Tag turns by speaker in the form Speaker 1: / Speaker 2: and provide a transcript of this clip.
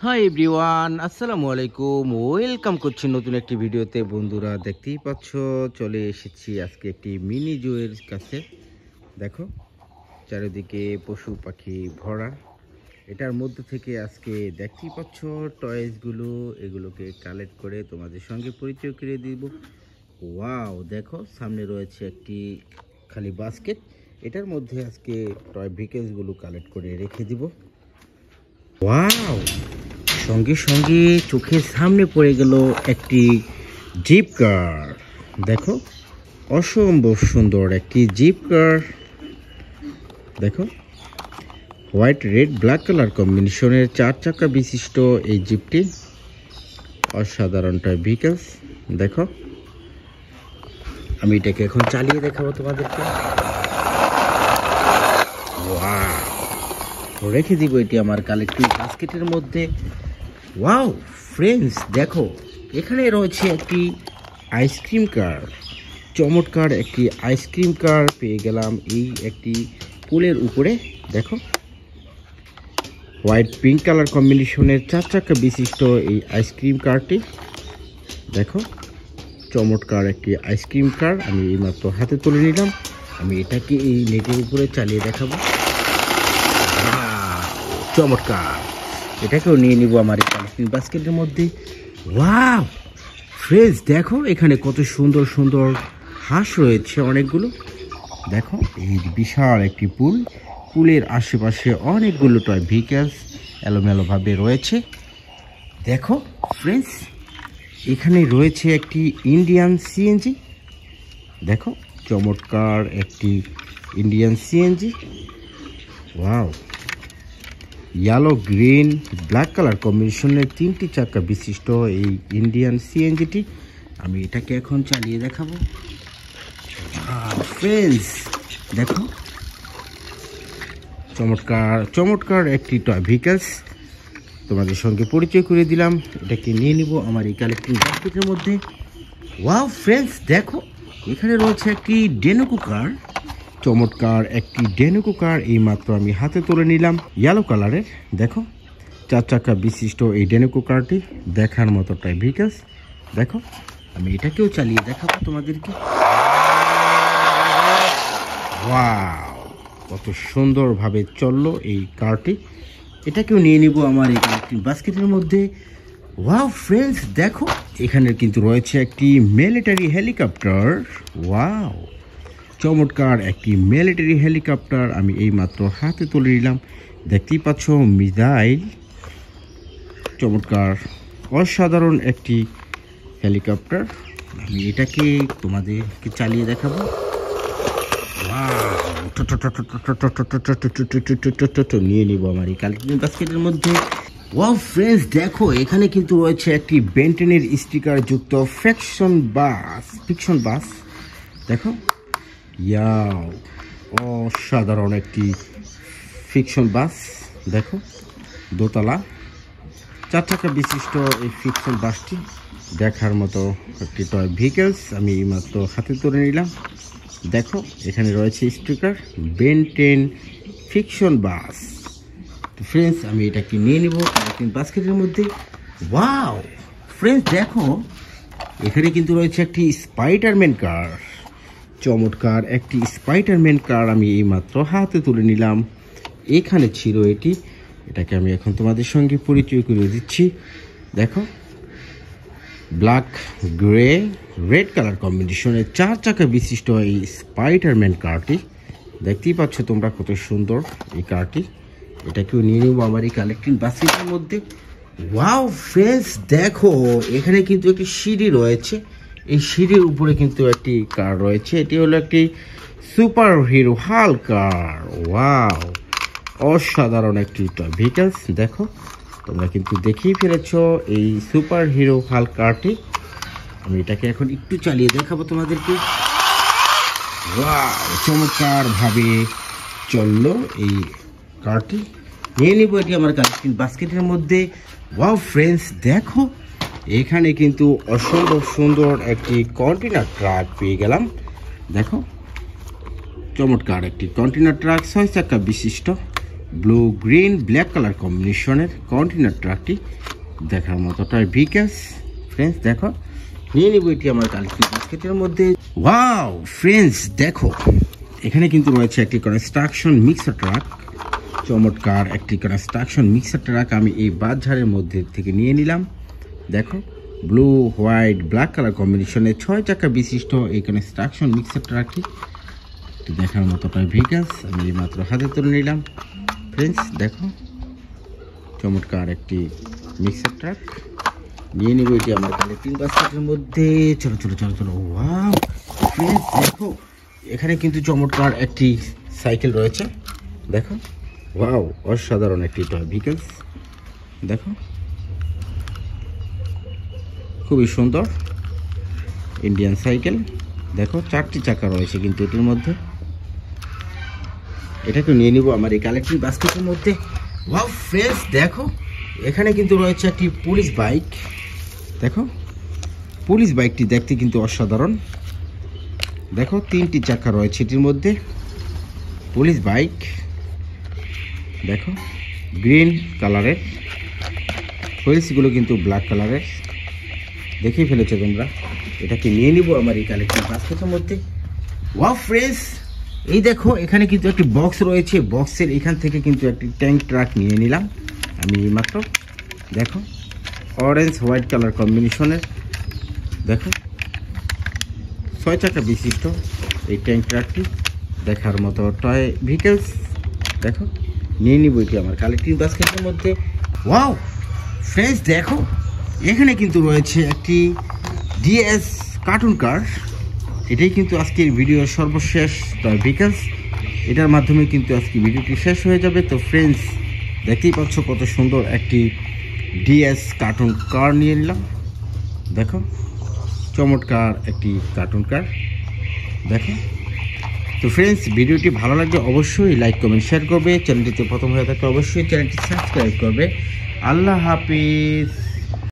Speaker 1: Hi everyone, আসসালামু আলাইকুম। Welcome করছি নতুন একটি ভিডিওতে। বন্ধুরা দেখতেই পাচ্ছ, চলে এসেছি আজকে একটি মিনি জুয়ের কাছে। দেখো চারিদিকে পশু পাখি ভরা। এটার মধ্যে থেকে আজকে দেখতেই পাচ্ছ টয়েসগুলো, এগুলোকে কালেক্ট করে তোমাদের সঙ্গে পরিচয় করে দিব। ওয়াও, দেখো সামনে রয়েছে একটি খালি বাস্কেট। এটার মধ্যে আজকে টয় ভেহিকলসগুলো কালেক্ট করে রেখে দিব। ওয়াও, সঙ্গে সঙ্গে চোখের সামনে পড়ে গেল একটি জিপ কার। দেখো অসম্ভব সুন্দর একটি জিপ কার। দেখো হোয়াইট রেড ব্ল্যাক কালার কম্বিনেশনের 4 চাকা বিশিষ্ট এই জিপটি অসাধারণ টয় ভেহিকলস। দেখো আমি এটাকে এখন চালিয়ে দেখাবো তোমাদেরকে। ওয়াও, রেখে দিব এটি আমার কালেক্টিভ বাস্কেটের মধ্যে। ওয়াও ফ্রেন্ডস, দেখো এখানে রয়েছে একটি আইসক্রিম কার। চমৎকার একটি আইসক্রিম কার পেয়ে গেলাম এই একটি পুলের উপরে। দেখো হোয়াইট পিঙ্ক কালার কম্বিনেশনের 4 চাকা বিশিষ্ট এই আইসক্রিম কারটি। দেখো চমৎকার একটি আইসক্রিম কার আমি এইমাত্র হাতে তুলে নিলাম। আমি এটাকে এই নেটের উপরে চালিয়ে দেখাবো। চমৎকার, এটাকেও নিয়ে নিব আমার এই কালেক্টিং বাস্কেটের মধ্যে। ওয়াও ফ্রেন্ডস, দেখো এখানে কত সুন্দর সুন্দর হাঁস রয়েছে অনেকগুলো। দেখো এই বিশাল একটি পুল, পুলের আশেপাশে অনেকগুলো টয় ভেহিকলস এলোমেলোভাবে রয়েছে। দেখো ফ্রেন্ডস, এখানে রয়েছে একটি ইন্ডিয়ান সিএনজি। দেখো চমৎকার একটি Indian CNG. Wow, yellow green black colour কম্বিনেশনের 3টি চাকা বিশিষ্ট এই ইন্ডিয়ান সিএনজিটি আমি এটাকে এখন চালিয়ে দেখাবো। ফ্রেন্ডস দেখো চমৎকার চমৎকার একটি টয় ভেহিকলস তোমাদের সঙ্গে পরিচয় করে দিলাম। এটাকে নিয়ে নিব আমার এই কালেক্টিং বাস্কেটের মধ্যে। ওয়াও ফ্রেন্ডস, দেখো এখানে রয়েছে একটি ডেনোকো কার। চমৎকার একটি ডেনোকো কার এই মাত্র আমি হাতে তুলে নিলাম, ইয়েলো কালারের। দেখো 4 চাকা বিশিষ্ট এই ডেনোকো কারটি দেখার মতো টয় ভেহিকলস। দেখো আমি এটাকেও চালিয়ে দেখাবো তোমাদেরকে। ওয়াও, কত সুন্দরভাবে চললো এই কারটি। এটাকেও নিয়ে নিব আমার এই কালেক্টিং বাস্কেটের মধ্যে। ওয়াও ফ্রেন্ডস, দেখো এখানে কিন্তু রয়েছে একটি মিলিটারি হেলিকপ্টার। ওয়াও, চমৎকার একটি মিলিটারি হেলিকপ্টার আমি এইমাত্র হাতে তুলে নিলাম। দেখতেই পাচ্ছ মিসাইল। চমৎকার অসাধারণ একটি হেলিকপ্টার। আমি এটাকে তোমাদেরকে চালিয়ে দেখাবো। নিয়ে নিব আমার এই কালেক্টিং বাস্কেটের মধ্যে। ওয়াও ফ্রেন্ডস, দেখো এখানে কিন্তু রয়েছে একটি বেন্টেনের স্টিকার যুক্ত ফ্রিকশন বাস। দেখো ইয়াও, অসাধারণ একটি ফ্রিকশন বাস। দেখো দোতলা 4 চাকা বিশিষ্ট এই ফ্রিকশন বাসটি দেখার মতো একটি টয় ভেহিকলস আমি এইমাত্র হাতে তুলে নিলাম। দেখো এখানে রয়েছে স্টিকার বেন্টেন ফ্রিকশন বাস। তো ফ্রেন্ডস আমি এটাকে নিয়ে নিব কালেক্টিং বাস্কেটের মধ্যে। ওয়াও ফ্রেন্ডস, দেখো এখানে কিন্তু রয়েছে একটি স্পাইডারম্যান কার। চমৎকার একটি স্পাইডারম্যান কার আমি এইমাত্র হাতে তুলে নিলাম। এখানে ছিল এটাকে আমি এখন তোমাদের সঙ্গে পরিচয় করে দিচ্ছি। দেখো ব্ল্যাক গ্রে রেড কালার কম্বিনেশনের 4 চাকা বিশিষ্ট এই স্পাইডারম্যান কারটি দেখতেই পাচ্ছ তোমরা কত সুন্দর এই কারটি। এটাকেও নিয়ে নেবো আমার এই কালেক্টিং বাস্কেটের মধ্যে। ওয়াও ফ্রেন্ডস, দেখো এখানে কিন্তু একটি সিঁড়ি রয়েছে। এই সিঁড়ির উপরে কিন্তু একটি কার রয়েছে। এটি হলো একটি সুপার হিরো হাল্ক কার। ওয়াও, অসাধারণ একটি ভেহিকলস। দেখো তোমরা কিন্তু দেখেই ফেলেছ এই সুপার হিরো হাল্ক কারটি। আমি এটাকে এখন একটু চালিয়ে দেখাবো তোমাদেরকে। ওয়াও, চমৎকার ভাবে চললো এই কারটি। নিয়ে নিব এটি আমার কালেক্টিং বাস্কেটের মধ্যে। ওয়াও ফ্রেন্ডস, দেখো এখানে কিন্তু অসম্ভব সুন্দর একটি কন্টেনার ট্রাক পেয়ে গেলাম। দেখো চমৎকার একটি কন্টেনার ট্রাক 6 চাকা বিশিষ্ট ব্লু গ্রিন ব্ল্যাক কালার কম্বিনেশনের কন্টেনার ট্রাকটি দেখার মতো টয় ভিকাস। ফ্রেন্ডস দেখো, নিয়ে নিব এটি আমার কালেকশন বাস্কেটের মধ্যে। ওয়াও ফ্রেন্ডস দেখো, এখানে কিন্তু রয়েছে একটি কনস্ট্রাকশন মিক্সার ট্রাক। চমৎকার একটি কনস্ট্রাকশন মিক্সার ট্রাক আমি এই বাজারের মধ্যে থেকে নিয়ে নিলাম। দেখো, ব্লু হোয়াইট ব্ল্যাক কালার কম্বিনেশনে 6 চাকা বিশিষ্ট এই কনস্ট্রাকশন মিক্সার ট্রাকটি দেখার মতো টয় ভিকাস আমি মাত্র হাতে তুলে নিলাম। ফ্রেন্ডস দেখো, চমৎকার একটি মিক্সার ট্রাক নিয়ে নিব এটি আমার কালেক্টিং বাস্কেটের মধ্যে। চলো চলো চলো চলো। ওয়াও ফ্রেন্ডস দেখো, এখানে কিন্তু চমৎকার একটি সাইকেল রয়েছে। দেখো, ওয়াও অসাধারণ একটি টয় ভিকেলস। দেখো, খুবই সুন্দর ইন্ডিয়ান সাইকেল। দেখো 4টি চাকা রয়েছে কিন্তু এটির মধ্যে। এটাকে নিয়ে নিব আমার এই কালেক্টিং বাস্কেটের মধ্যে। ওয়াও ফ্রেন্ডস দেখো, এখানে কিন্তু রয়েছে একটি পুলিশ বাইক। দেখো, পুলিশ বাইকটি দেখতে কিন্তু অসাধারণ। দেখো 3টি চাকা রয়েছে এটির মধ্যে। পুলিশ বাইক দেখো, গ্রিন কালারের, হুইলসগুলো কিন্তু ব্ল্যাক কালারের। দেখেই ফেলেছো তোমরা। এটাকে নিয়ে নিব আমার এই কালেকশন বাস্কেটের মধ্যে। ওয়াও ফ্রেন্ডস, এই দেখো এখানে কিন্তু একটি বক্স রয়েছে। বক্সের এখান থেকে কিন্তু একটি ট্যাঙ্ক ট্রাক নিয়ে নিলাম আমি মাত্র। দেখো, অরেঞ্জ হোয়াইট কালার কম্বিনেশনের। দেখো 6 চাকা বিশিষ্ট এই ট্যাঙ্ক ট্রাকটি দেখার মতো টয় ভিকেলস। দেখো, নিয়ে নিব এটি আমার কালেক্টিং বাস্কেটের মধ্যে। ওয়াও ফ্রেন্ডস দেখো, এখানে কিন্তু রয়েছে একটি ডিএস কার্টুন কার। এটাই কিন্তু আজকের ভিডিওর সর্বশেষ টয় ভিকেলস। এটার মাধ্যমে কিন্তু আজকে ভিডিওটি শেষ হয়ে যাবে। তো ফ্রেন্ডস দেখতেই পাচ্ছ কত সুন্দর একটি ডিএস কার্টুন কার নিয়ে নিলাম। দেখো, চমৎকার একটি কার্টুন কার। দেখো, তো ফ্রেন্ডস ভিডিওটি ভালো লাগলে অবশ্যই লাইক কমেন্ট শেয়ার করবে। চ্যানেলটিতে প্রথম হয়ে থাকলে অবশ্যই চ্যানেলটি সাবস্ক্রাইব করবে। আল্লাহ হাফিজ।